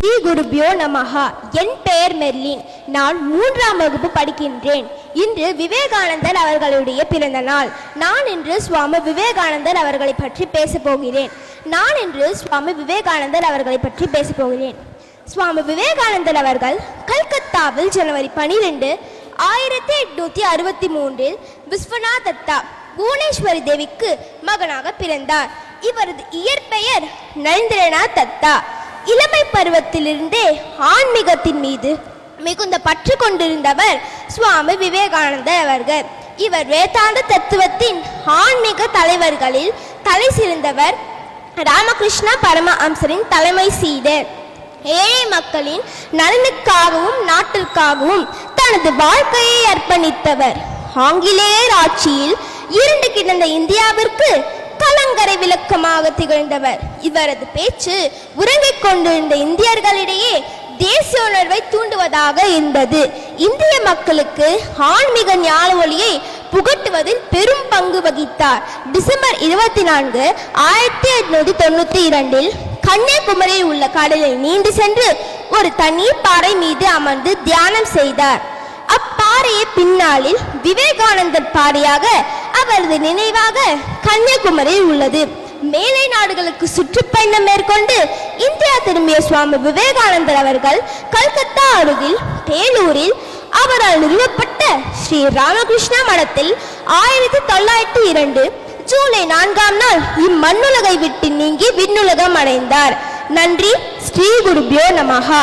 ஸ்ரீ குருபியோ நமஹா. என் பெயர் மெர்லின். நான் 3ஆம் வகுப்பு படிக்கின்றேன். இன்று விவேகானந்தர் அவர்களுடைய பிறந்த நாள். நான் இன்று சுவாமி விவேகானந்தர் அவர்களை பற்றி பேசப் போகிறேன். சுவாமி விவேகானந்தர் அவர்கள் கல்கத்தாவில் ஜனவரி 12, 1863 விஸ்வநாத் தத்தா புவனேஸ்வரி தேவிக்கு மகனாக பிறந்தார். இவரது இயற்பெயர் நரேந்திரநாத் தத்தா. இளமை பருவத்திலிருந்தே ஆன்மீகத்தின் மீது மிகுந்த பற்று கொண்டிருந்தவர் சுவாமி விவேகானந்தர் அவர்கள். இவர் வேதாந்த தத்துவத்தின் ஆன்மீக தலைவர்களில் தலை சிறந்தவர். ராமகிருஷ்ண பரமஹம்சரின் தலைமை சீடர். ஏழை மக்களின் நலனுக்காகவும் நாட்டிற்காகவும் தனது வாழ்க்கையை அர்ப்பணித்தவர். ஆங்கிலேயர் ஆட்சியில் இருண்டு கிடந்த இந்தியாவிற்கு கலங்கரை விளக்கமாக திகழ்ந்தவர். இவரது பேச்சு உறங்கிக் கொண்டிருந்த இந்தியர்களிடையே தேசிய உணர்வை தூண்டுவதாக இருந்தது. இந்திய மக்களுக்கு ஆன்மீக ஞான ஒளியை புகட்டுவதில் பெரும் பங்கு வகித்தார். டிசம்பர் 24, 1892 கன்னியாகுமரியில் உள்ள கடலில் நீண்டு சென்று ஒரு தண்ணீர் பாறை மீது அமர்ந்து தியானம் செய்தார். அப்பாறையை பின்னாளில் விவேகானந்தர் பாறையாக அவரது நினைவாக கன்னியாகுமரியில் உள்ளது. மேலை நாடுகளுக்கு சுற்றுப்பயணம் மேற்கொண்டு இந்தியா திரும்பிய சுவாமி விவேகானந்தர் அவர்கள் கல்கத்தா அருகில் பேலூரில் அவரால் நிறுவப்பட்ட ஸ்ரீ ராமகிருஷ்ண மடத்தில் 1902 ஜூலை 4ஆம் நாள் இம்மண்ணுலகை விட்டு நீங்கி விண்ணுலகம் அடைந்தார். நன்றி. ஸ்ரீ குருபியோ நமஹா.